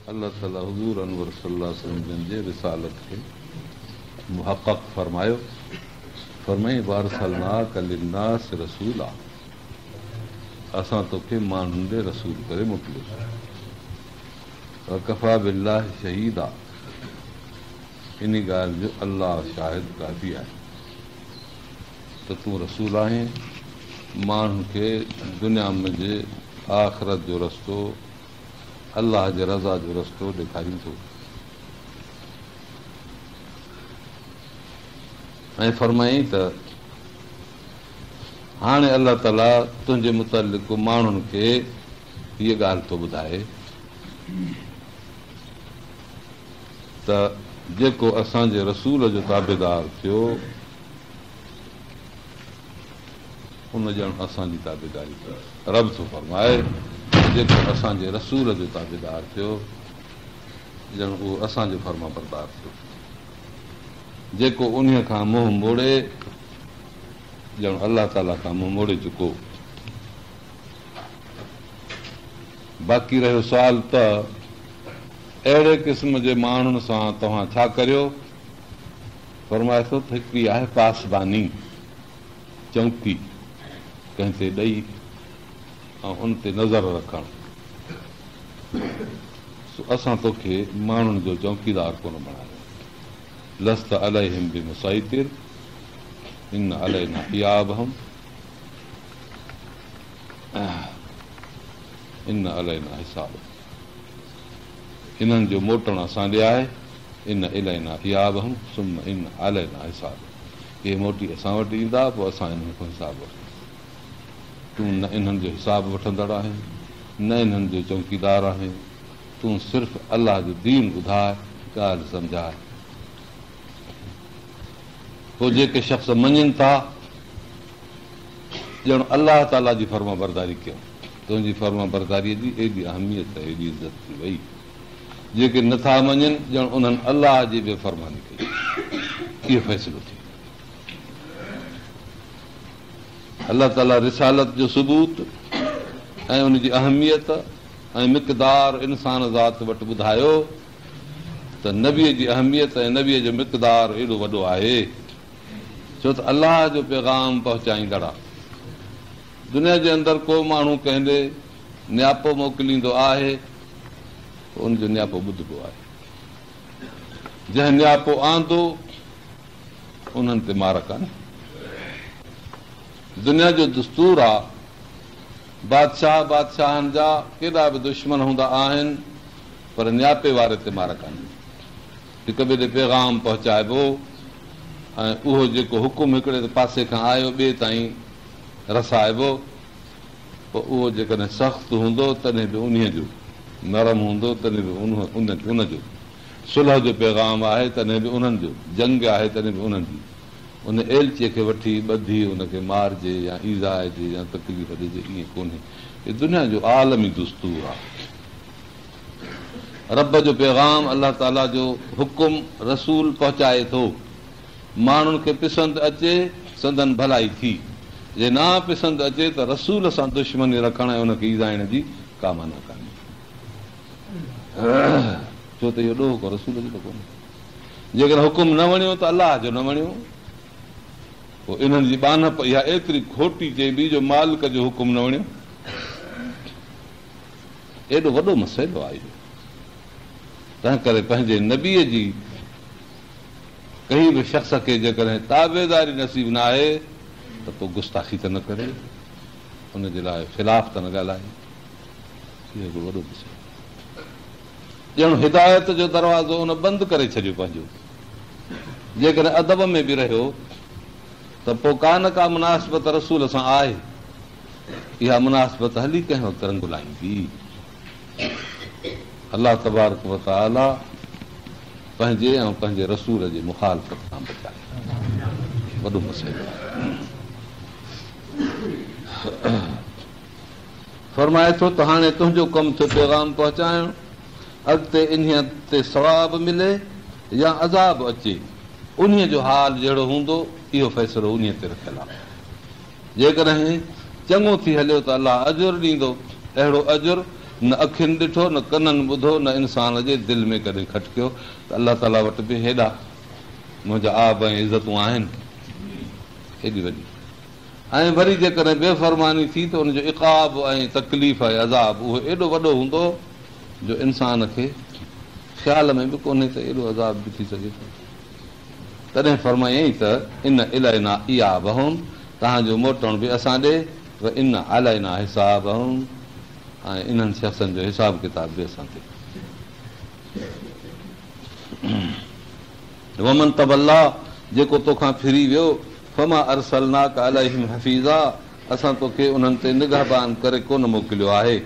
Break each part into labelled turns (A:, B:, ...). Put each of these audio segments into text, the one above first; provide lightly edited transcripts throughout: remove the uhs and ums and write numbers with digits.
A: अल्लाह ताला हुज़ूर अनवर सल्लल्लाहु अलैहि वसल्लम जे रिसालत खे मुहक़क़ फरमायो। फरमाई वारसलनाक लिन्नास रसूला, असां तोखे माण्हुनि ॾे रसूल करे मोकिलियोसीं। वकफ़ा बिल्लाहि शहीदा, इन ॻाल्हि जो अल्लाह शाहिद काफ़ी आहे त तूं रसूल आहीं। माण्हुनि खे दुनिया में जे आख़िरत जो रस्तो, अलाह जे रज़ा जो रस्तो ॾेखारींदो। ऐं फरमाई त हाणे अलाह ताला तुंहिंजे मुतलिक़ माण्हुनि खे हीअ ॻाल्हि थो ॿुधाए त जेको असांजे रसूल जो ताबेदार थियो उन ॼण असांजी ताबेदारी कयो। रब थो फरमाए जेको असांजे रसूल जो ताबेदार थियो ॼण उहो असांजो फर्मा बरदार थियो। जेको उन खां मुंहुं मोड़े ॼण अलाह ताला खां मुंहुं मोड़े चुको। बाक़ी रहियो सुवाल त अहिड़े क़िस्म जे माण्हुनि सां तव्हां छा करियो? फरमाए थो त हिकिड़ी आहे पासबानी, चौकी कंहिं ते ॾेई ऐं उन ते नज़र रखणु। असां तोखे माण्हुनि जो चौकीदार कोन बणायो। लस्त अलैहिम बिमुसैतिर इन अलैना हियाबहम इन अलैना हिसाब। इन्हनि जो मोटणु असां ॾे आहे। इन इलैना हियाबहम सुम इन अलैना हिसाब। इहे मोटी असां वटि ईंदा, पोइ असां इन्हनि खां हिसाब वठंदा। तूं न इन्हनि जो हिसाब वठंदड़ आहीं, न इन्हनि जो चौकीदार आहीं। तूं सिर्फ़ु अलाह जो दीन ॿुधाए, ॻाल्हि सम्झाए। पोइ जेके शख़्स मञनि था ॼण अलाह ताला जी फर्मा बरदारी कयूं। तुंहिंजी फर्मा बरदारीअ जी एॾी अहमियत, एॾी इज़त थी वई। जेके नथा मञनि ॼण उन्हनि अलाह जी बेफ़रमानी कई। इहो फ़ैसिलो थी। अलाह ताला रिसालत जो सबूत ऐं उनजी अहमियत ऐं मिक़दार इंसान ज़ात वटि ॿुधायो त नबीअ जी अहमियत ऐं नबीअ जो मिक़दार एॾो वॾो आहे, छो त अलाह जो पैगाम पहुचाईंदड़ आहे। दुनिया जे अंदरि को माण्हू कंहिं ॾे नियापो मोकिलींदो आहे, उनजो नियापो ॿुधबो आहे। जंहिं नियापो आंदो उन्हनि ते मार कान्हे। दुनिया जो दस्तूर आहे, बादशाहनि जा केॾा बि दुश्मन हूंदा आहिनि, पर नियापे वारे ते मार कान्हे। हिक ॿिए ॾे पैगाम पहुचाइबो ऐं उहो जेको हुकुम हिकिड़े पासे खां आयो ॿिए ताईं रसाइबो। पोइ उहो जेकॾहिं सख़्तु हूंदो तॾहिं बि उन जो, नरम हूंदो तॾहिं बि उनजो, सुलह जो पैगाम आहे तॾहिं बि उन्हनि जो, जंग आहे तॾहिं बि उन्हनि जी। उन एलचीअ खे वठी ॿधी उनखे मारिजे या ईज़ाइजे या तकलीफ़ ॾिजे, ईअं कोन्हे। हीअ दुनिया जो आलमी दस्तूर आहे। रब जो पैगाम, अलाह ताला जो हुकुम रसूल पहुचाए थो। माण्हुनि खे पिसंदि अचे संदन भलाई थी, जे ना पिसंदि अचे त रसूल सां दुश्मनी रखण ऐं उनखे ईज़ाइण जी का माना कान्हे। छो त इहो ॾोह को रसूल जो कोन्हे। जेकॾहिं हुकुम न वणियो त अलाह जो न वणियो। पोइ इन्हनि जी बानप इहा एतिरी खोटी चइबी जो मालिक जो हुकुम न वणियो। एॾो वॾो मसइलो आहे इहो। तंहिं करे पंहिंजे नबीअ जी कंहिं बि शख़्स खे जेकॾहिं ताबेदारी नसीब न आहे त पोइ गुस्ताखी त न करे, हुनजे लाइ ख़िलाफ़ त न ॻाल्हाए। इहो हिकु वॾो मसइलो। ॼण हिदायत जो दरवाज़ो उन बंदि करे छॾियो पंहिंजो। जेकॾहिं अदब में बि रहियो त पोइ का न का मुनासिबत रसूल सां आहे। इहा मुनासिबत हली कंहिं वक़्तु रंग लाहींदी। अलाह तबारक व तआला पंहिंजे ऐं पंहिंजे रसूल जे मुखालफ़त खां बचाए। वॾो मसइलो आहे। फरमाए थो त हाणे तुंहिंजो कमु थियो पैगाम पहुचाइणु। अॻिते इन ते सवाब मिले या अज़ाब अचे, उन जो हाल जहिड़ो हूंदो इहो फ़ैसिलो उन ते रखियलु आहे। जेकॾहिं चङो थी हलियो त अलाह अजुर ॾींदो, अहिड़ो अजुर न अखियुनि ॾिठो, न कननि ॿुधो, न इंसान जे दिलि में कॾहिं खटकियो त अलाह ताला वटि बि हेॾा मुंहिंजा आब ऐं इज़तूं आहिनि हेॾी वॾी। ऐं वरी जेकॾहिं बेफ़रमानी थी त उनजो इक़ाब ऐं तकलीफ़ ऐं अज़ाब उहो एॾो वॾो हूंदो जो इंसान खे ख़्याल में बि कोन्हे त एॾो अज़ाब बि थी सघे थो। तॾहिं फरमायईं त इन इलाइना इहा बहूं, तव्हांजो मोटण बि असां ॾे, इन अलाइना हिसाब ऐं इन्हनि शख़्सनि जो हिसाब किताब बि असां ते। वमन तबल्ला, जेको तोखां फिरी वियो, फमा अरसलनाक अलैहिम हफ़ीज़ा, असां तोखे उन्हनि ते निगहबान करे कोन मोकिलियो आहे।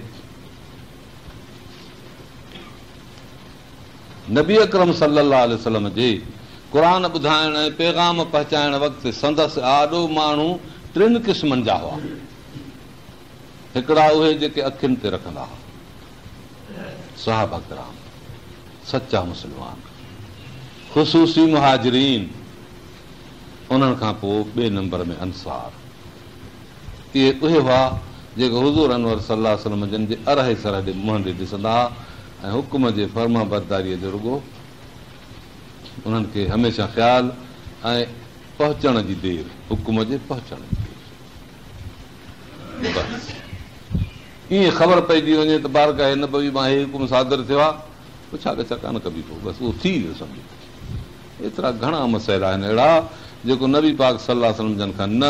A: नबी अकरम सल्लल्लाहु अलैहि वसल्लम जे क़ुरान ॿुधाइण ऐं पैगाम पहुचाइण वक़्तु संदसि आॾो माण्हू 3 क़िस्मनि जा हुआ। हिकिड़ा उहे जेके अखियुनि ते रखंदा हुआ, सहाबा किराम, सचा मुस्लमान, ख़ुसूसी मुहाजिरीन, उन्हनि खां पोइ 2 नंबर में अंसार। इहे उहे हुआ जेके हुज़ूर अनवर सल्लल्लाहु अलैहि वसल्लम जिन जे अरहे सरहदे मुंहं ॾे ॾिसंदा हुआ ऐं हुकुम जे फर्मा बरदारीअ जो रुॻो उन्हनि खे हमेशह ख़्यालु ऐं पहुचण जी देरि, हुकुम जे पहुचण जी देरि। बसि ईअं ख़बर पइजी वञे त बारगाह नबवी मां हे हुकुम सादर थियो आहे, पुछा गछा कान कबी पोइ, बसि उहो थी वियो सम्झो। एतिरा घणा मसइला आहिनि अहिड़ा जेको नबी पाक सल्लल्लाहु अलैहि वसल्लम जन खां न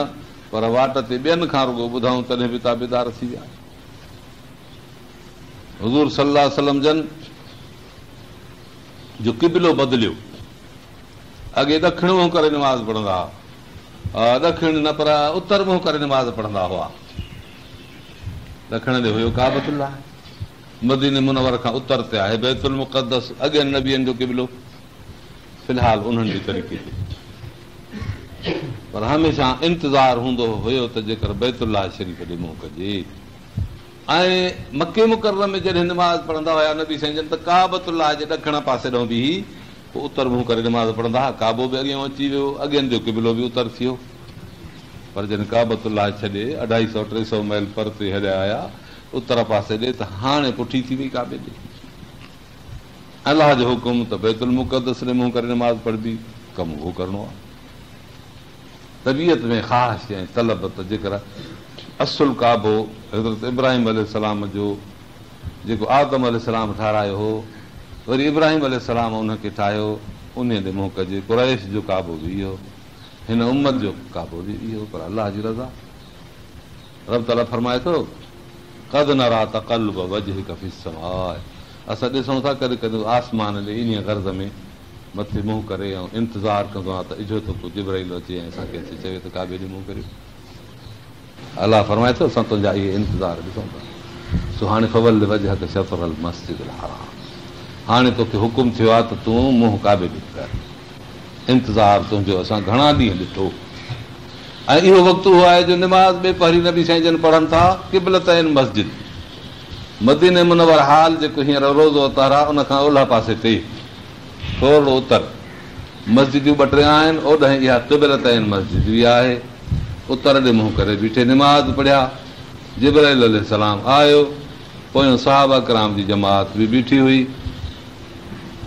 A: पर वाट ते ॿियनि खां रुॻो ॿुधऊं तॾहिं बि ताबेदार थी विया। हुज़ूर सल्लल्लाहु अलैहि वसल्लम जन जो क़िबलो बदिलियो, अॻे ॾखिण मुंहुं करे निमाज़ पढ़ंदा हुआ, ॾखिण न पर उत्तर मुंहुं करे निमाज़ पढ़ंदा हुआ। ॾखिण ॾे हुयो काबतुल्लाह, मदीने मुनवर खां उत्तर ते आहे बैतुल मुक़द्दस, अॻियनि नबियनि जो क़िबलो फ़िलहाल उन्हनि जी तरीक़े ते। पर हमेशह इंतज़ारु हूंदो हुयो त जेकर बैतुल्लाह शरीफ़ ॾे मुंहुं कजे। ऐं मके मुकरम में जॾहिं निमाज़ पढ़ंदा हुया नबी साईं जन त काबतुल्लाह जे ॾखिण पासे ॾांहुं बि पोइ उत्तर मुंहुं करे निमाज़ पढ़ंदा हुआ। काबो बि अॻियां अची वियो, अॻियनि जो क़िबलो बि उत्तर थी वियो। पर जॾहिं काबतुल्लाह छॾे 250-300 माइल परते हलिया आया उत्तर पासे ॾे त हाणे पुठी थी वई काबे ॾे। अलाह जो हुकुम त बैतुल मुक़द्दस ॾे मुंहुं करे निमाज़ पढ़बी, कमु उहो करिणो आहे। तबियत में ख़ासि ऐं तलब त जेकर असुल काबो हज़रत इब्राहिम अलैहिस्सलाम जो जेको आदम अलैहिस्सलाम ठारायो हो, वरी इब्राहिम अलैहिस्सलाम उनखे ठाहियो, उन ॾे मुंहुं कजे। कुरैश जो काबो बि इहो, हिन उम्मत जो काबो बि इहो, पर अलाह जी रज़ा। रब ताला फरमाए थो क़द नरा तक़ल्लुब वजहिक फ़िस समाअ, असां ॾिसूं था कॾहिं कॾहिं आसमान ॾे इन गर्ज़ में मथे मुंहुं करे ऐं इंतज़ारु कंदो आहे त इजो त को जिब्राइल अचे ऐं असांखे अचे चवे त काबे ॾे मुंहुं करियो। अलाह फरमाए थो असां तुंहिंजा इहे इंतज़ार ॾिसूं था। सो हाणे फवल वजहक शतरल मस्जिदुल हराम, हाणे तोखे हुकुम थियो आहे त तूं मुंहुं काबे ॾे कर। इंतज़ारु तुंहिंजो असां घणा ॾींहं ॾिठो। ऐं इहो वक़्तु उहो आहे जो निमाज़ में पहिरीं नबी साईं जन पढ़नि था क़िबलत आहिनि मस्जिद मदीने मुनवर हाल जेको हींअर रोज़ो अतार आहे उन खां ओलह पासे ते थोरो उत्तर मस्जिदियूं 2-3 आहिनि, ओॾांहुं इहा क़िबलत आहिनि मस्जिद बि आहे। उत्तर ॾे मुंहुं करे बीठे निमाज़ पढ़िया, जिब्राइल अलैहिस्सलाम आयो, पोयां सहाबा किराम जी जमात बि बीठी हुई।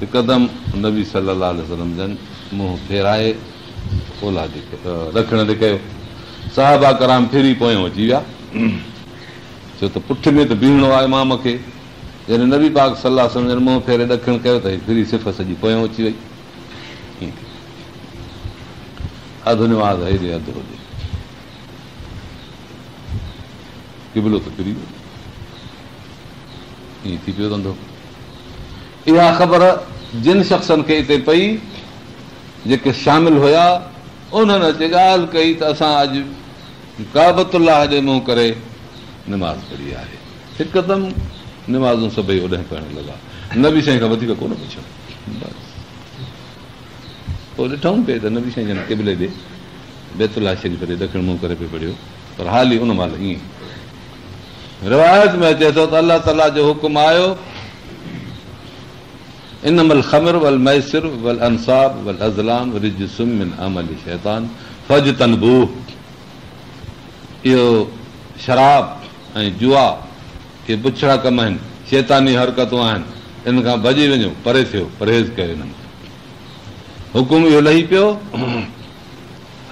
A: हिकदमि नबी सल्लल्लाहु अलैहि वसल्लम जन मुंहुं फेराए ओलह ॾखिण ॾे कयो, सहाबा किराम फिरी पोयां अची विया, छो त पुठ में त बीहणो आहे इमाम खे। जॾहिं नबी पाक सल्लल्लाहु अलैहि वसल्लम मुंहुं फेरे ॾखिण कयो त फिरी सिफ़ सॼी पोयां अची वई। अधु निमाज़ हेॾे अधु होॾे, क़िबलो त फिरी वियो, ईअं थी पियो धंधो। इहा ख़बर जिन शख़्सनि खे हिते पई जेके शामिल हुया, उन्हनि अचे ॻाल्हि कई त असां अॼु काबतुल्लाह ॾे मुंहुं करे निमाज़ पढ़ी आहे। हिकदमि निमाज़ूं सभई ओॾांहुं पढ़ण लॻा, नबी साईं खां वधीक कोन पुछियो। पोइ ॾिठऊं पिए त नबी साईं जन क़िबले ॾे बैतुल्लाह शरीफ़ ॾे ॾखिण मुंहुं करे पियो पढ़ियो, पर हाली उन महिल ईअं रिवायत में अचे थो त अलाह ताला जो हुकुम आयो इनमल ख़मर वल मैसिर वल अंसाब वल अज़लाम रिजसुम मिन अमल शैतान फजतनबूह। इहो शराब ऐं जुआ, इहे बुछड़ा कम आहिनि शैतानी हरकतूं आहिनि, इन खां भॼी वञो, परे थियो, परहेज़ कयो। इन्हनि हुकुम इहो लही पियो,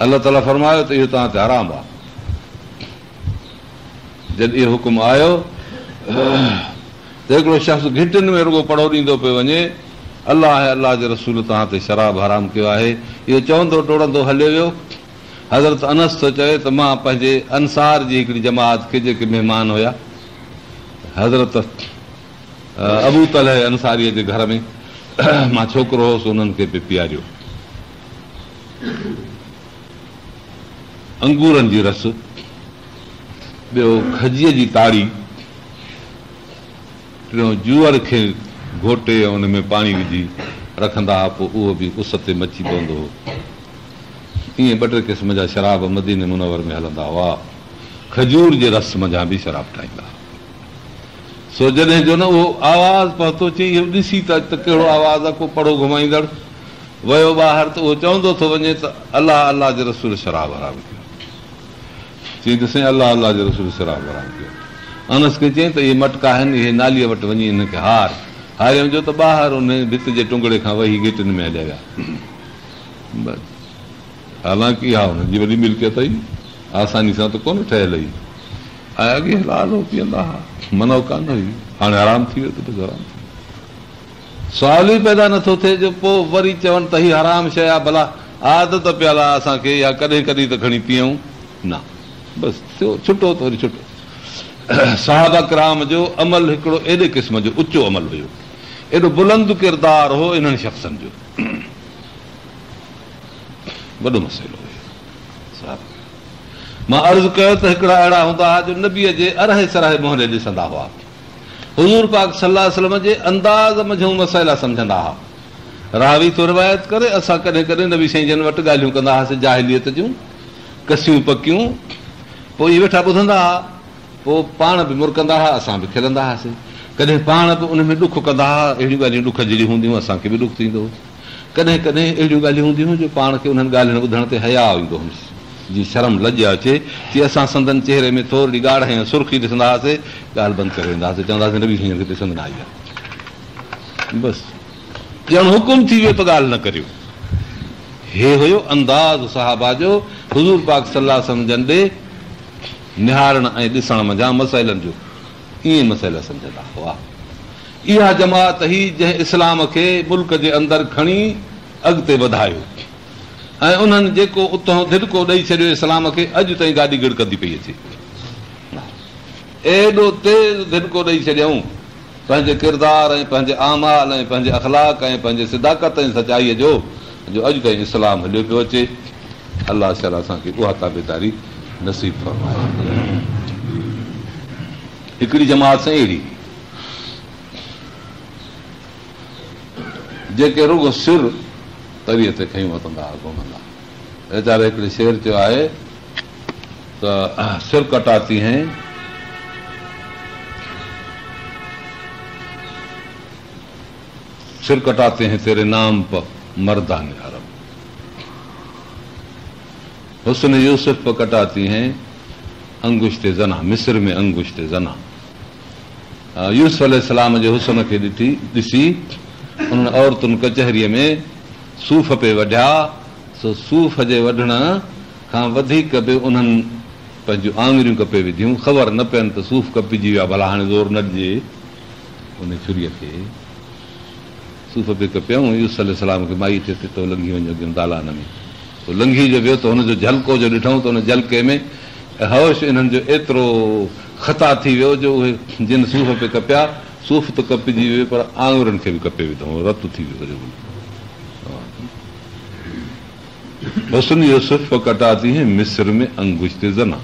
A: अलाह ताला फरमायो त इहो तव्हां ते हराम आहे। जॾहिं इहो हुकुम आयो त हिकिड़ो शख़्स घिटियुनि में रुॻो पढ़ो ॾींदो पियो वञे, अलाह ऐं अलाह जे रसूल तव्हां ते शराब हराम कयो आहे। इहो चवंदो टोड़ंदो हलियो वियो। हज़रत अनस थो चवे त मां पंहिंजे अंसार जी हिकिड़ी जमात खे, जेके महिमान हुया, हज़रत अबू तलह अंसारीअ जे घर में मां छोकिरो हुउसि, उन्हनि खे बि पीआरियो अंगूरनि जी रस, ॿियो खजीअ जी ताड़ी, टियों जूअर खे घोटे ऐं उन में पाणी विझी रखंदा हुआ, पोइ उहो बि उस ते मची पवंदो हो। ईअं ॿ टे क़िस्म जा शराब मदीने मुनवर में हलंदा हुआ। खजूर जे रस मंझां बि शराब ठाहींदा। सो जॾहिं जो न उहो आवाज़ पहुतो चई, इहो ॾिसी त कहिड़ो आवाज़ आहे, को पढ़ो घुमाईंदड़ वियो ॿाहिरि, त उहो चवंदो थो वञे त अलाह अलाह जे रसूल शराब हराम कयो। चई त साईं अलाह अलाह जे रसूल शराब हराम कयो। अनस खे चई त इहे मटका आहिनि, इहे नालीअ वटि वञी हिनखे हारे वञो त ॿाहिरि उन भित जे टुंगड़े खां वेही गिटियुनि में हलिया विया। हालांकि हा हुनजी वॾी मिल्कियत हुई, आसानी सां त कोन ठहियल हुई। ऐं अॻे हलाल हो पीअंदा हुआ, मनो कान हुई, हाणे आराम थी वियो त बसि आराम थी वियो। सुवाल ई पैदा नथो थिए जो पोइ वरी चवनि त हीअ हराम शइ आहे, भला आदत पियल आहे असांखे, या कॾहिं कॾहिं त खणी पीऊं न, बसि थियो, छुटो त वरी छुटो। सहाबा किराम जो अमल हिकिड़ो एॾे क़िस्म जो ऊचो अमल हुयो, एॾो बुलंद किरदारु हो इन्हनि शख़्सनि जो, वॾो मसइलो हुयो। मां अर्ज़ु कयो त हिकिड़ा अहिड़ा हूंदा हुआ जो नबीअ जे अरहे सरहे मोहरे ॾिसंदा हुआ, हुज़ूर पाक सल्लल्लाहु अलैहि वसल्लम जे अंदाज़ मंझूं मसइला सम्झंदा हुआ। रावी थो रिवायत करे, असां कॾहिं कॾहिं नबी साईं जन वटि ॻाल्हियूं कंदा हुआसीं, जाहिलियत जूं कसियूं पकियूं, पोइ इहे वेठा ॿुधंदा हुआ, पोइ पाण बि मुरकंदा हुआ, असां बि खिलंदा हुआसीं। कॾहिं पाण बि उन में ॾुख कंदा हुआ, अहिड़ियूं ॻाल्हियूं ॾुख जहिड़ियूं हूंदियूं, असांखे बि ॾुख थींदो हो। कॾहिं कॾहिं अहिड़ियूं ॻाल्हियूं हूंदियूं जो पाण खे उन्हनि ॻाल्हियुनि ॿुधण ते हया ईंदो हुयुसि, जीअं शर्म लॼ अचे, तीअं असां संदन चहिरे में थोरी ॻाढ़ ऐं सुर्खी ॾिसंदा हुआसीं, ॻाल्हि बंदि करे वेंदा हुआसीं, चवंदा हुआसीं नबी साईं खे ॾिसंदा न आई आहे, बसि ॼण हुकुम थी वियो त ॻाल्हि न करियो। हे हुयो अंदाज़ सहाबा जो हुज़ूर पाक सल्लल्लाहु अलैहि वसल्लम जन ॾे निहारण ऐं ॾिसण मंझां मसइलनि जो, ईअं मसइला सम्झंदा हुआ। इहा जमात ही जंहिं इस्लाम खे मुल्क जे अंदरि खणी अॻिते वधायो, ऐं उन्हनि जेको उतां धिड़को ॾेई छॾियो इस्लाम खे, अॼु ताईं गाॾी गिड़कंदी पई अचे। एॾो तेज़ धिड़को ॾेई छॾियऊं पंहिंजे किरदार ऐं पंहिंजे आमाल ऐं पंहिंजे अख़लाक ऐं पंहिंजे सिदाकत ऐं सचाईअ जो अॼु ताईं इस्लाम हलियो पियो अचे। अलाह ताला असांखे उहा ताबेदारी नसीब फरमाए। हिकिड़ी जमात सां अहिड़ी जेके रुगो सिर तरीअ ते खयूं वठंदा हुआ, घुमंदा। वेचारे हिकिड़े शेर चयो आहे त सिर कटाती हैं सिर कटाते हैं तेरे नाम पर मर्दान अरब, हुस्न यूसुफ पर कटाती हैं अंगुश्ते जना, मिस्र में अंगुश्ते जना। यूसुफ अलैहिस्सलाम जे हुस्न खे ॾिसी उन्हनि औरतुनि कचहरीअ में सूफ़ पे वढिया, सो सूफ़ जे वढण खां वधीक बि उन्हनि पंहिंजूं आङुरियूं कपे विधियूं, ख़बर न पियनि त सूफ़ कपिजी वियो आहे, भला हाणे ज़ोर न ॾिजे उन छुरीअ खे। सूफ़ पे कपियऊं, यूसुफ अलैहिस्सलाम खे माई थिए त लंघी वञो अॻियां दालान में, पोइ लंघी जो वियो त हुनजो झलको जो ॾिठऊं त हुन झलके में होश इन्हनि जो एतिरो ख़ता थी वियो जो उहे जिन सूफ़ पे कपिया, सूफ़ त कपिजी वियो पर आङुरनि खे बि कपे विधऊं, रतु थी वियो। हुस्न यूसुफ कटाती हैं मिस्र में अंगुश्ते जना,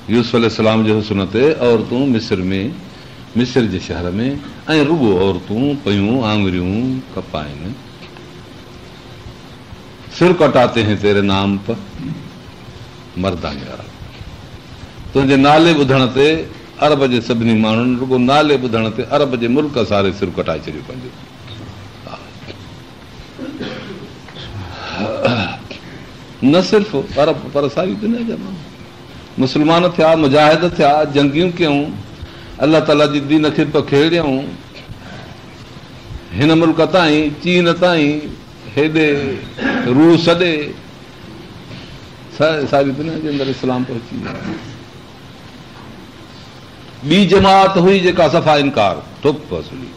A: यूसुफ अलैहिस्सलाम जे हुस्न ते औरतूं मिस्र में, मिस्र जे शहर में, ऐं रुगो औरतूं पयूं आङुरियूं कपाइनि। सिर कटाते हैं तेरे नाम पर मर्दान अरब, तुंहिंजे नाले ॿुधण ते अरब जे सभिनी माण्हुनि रुगो नाले ॿुधण ते अरब जे मुल्क सारे सिर कटाए छॾियो पंहिंजो। न सिर्फ़ अरब पर सारी दुनिया जा माण्हू मुस्लमान थिया, मुजाहिद थिया, जंगियूं कयूं, अलाह ताला जी दीन खे पखेड़ियऊं हिन मुल्क ताईं, चीन ताईं, हेॾे रूस ॾे सारी दुनिया जे अंदरि इस्लाम पहुची वियो। ॿी जमात हुई जेका सफ़ा इनकार टुप असली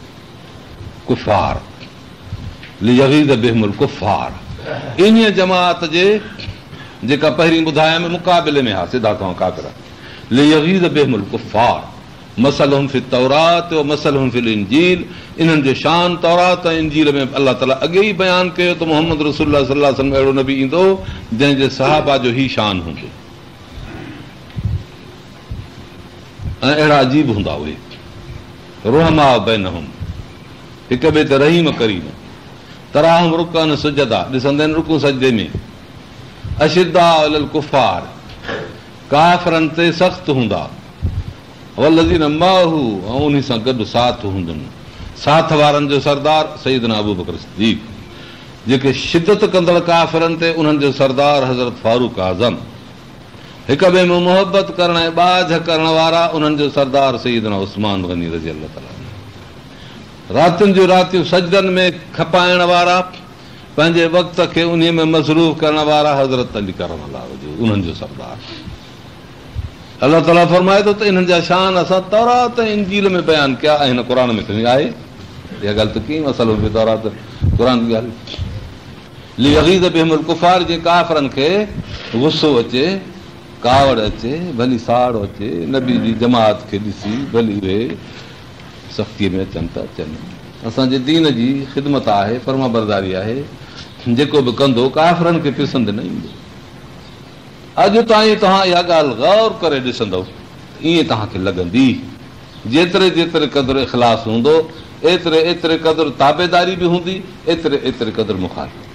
A: कुफार लियगीज़ बिहिमुल कुफार। इन जमात जे जेका पहिरीं ॿुधायमि मुक़ाबिले में हा सिधा तव्हां काफ़िर लियगीज़ बिहिमुल कुफार मसलहुम फी तौरात व मसलहुम फिल इंजील। इन्हनि जो शान तौरात ऐं इंजील में अलाह ताला अॻे ई बयानु कयो त मोहम्मद रसूलुल्लाह सल्लल्लाहु अलैहि वसल्लम अहिड़ो नबी ईंदो जंहिंजे सहाबा जो ही शान हूंदो ऐं अहिड़ा अजीब हूंदा उहे रुहमा बैनहुम, हिक ॿिए ते रहीम करीम, तराहम रुकन सुजदा, ॾिसंदा आहिनि रुकू सजदे में, अशिद्दा अलल कुफार, काफ़िरनि ते सख़्तु हूंदा, वल्लज़ीन माहू, ऐं उन्ही सां गॾु साथ हूंदनि। साथ वारनि जो सरदार सईदना अबू बकर सिद्दीक़, जेके शिदत कंदड़ काफ़िरनि ते उन्हनि जो सरदार हज़रत फारूक आज़म, हिक ॿिए में मुहबत करण ऐं बाझ करण वारा उन्हनि जो सरदार सईदना उस्मान गनी रज़ी अल्लाह ताला, रातियुनि जूं रातियूं सजदनि में खपाइण वारा, पंहिंजे वक़्त खे उन में मसरूफ़ करण वारा हज़रत अली करम अल्लाह वजू, उन्हनि जो सरदार। अलाह ताला फरमाए थो त इन्हनि जा शान असां तौरात ऐं इंजील में बयानु कया ऐं हिन क़ुर में खणी आहे। इहा ॻाल्हि त कीअं मसलो बि तौरात क़ुर जी ॻाल्हि लियगीज़ बिहिमुल कुफार, जीअं काफ़िरनि खे गुस्सो अचे, कावड़ अचे, भली साड़ अचे, नबी जी जमात खे ॾिसी भली उहे सख़्तीअ में अचनि त अचनि। असांजे दीन जी ख़िदमत आहे, फर्मा बरदारी आहे, जेको बि कंदो काफ़िरनि खे पिसंदि न ईंदो। अॼु ताईं तव्हां इहा ॻाल्हि गौर करे ॾिसंदव ईअं तव्हांखे लॻंदी जेतिरे जेतिरे क़दुरु इख़लास हूंदो एतिरे एतिरे क़दुरु ताबेदारी बि हूंदी, एतिरे एतिरे क़दुरु मुखालिफ़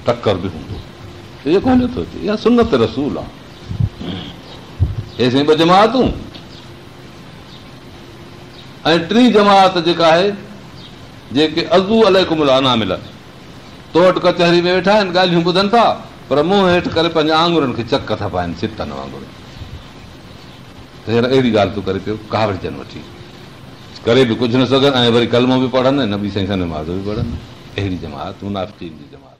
A: टकर बि हूंदो। इहो कोन थो अचे, इहा सुन्नत रसूल आहे। हे साईं ॿ जमातूं ऐं टी जमात जेका आहे जेके अज़ू अलैकुम अनामिल, तो वटि कचहरी में वेठा आहिनि, ॻाल्हियूं ॿुधनि था पर मुंहुं हेठि करे पंहिंजे आङुरनि खे चक था पाइनि सितनि वांगुरु। त अहिड़ी ॻाल्हि तूं करे पियो कावड़जनि वठी करे बि कुझु न सघनि ऐं वरी कलमो बि पढ़नि, नबी साईं सन नमाज़ बि पढ़नि। अहिड़ी जमात मुनाफ़िक़ीन जी जमात।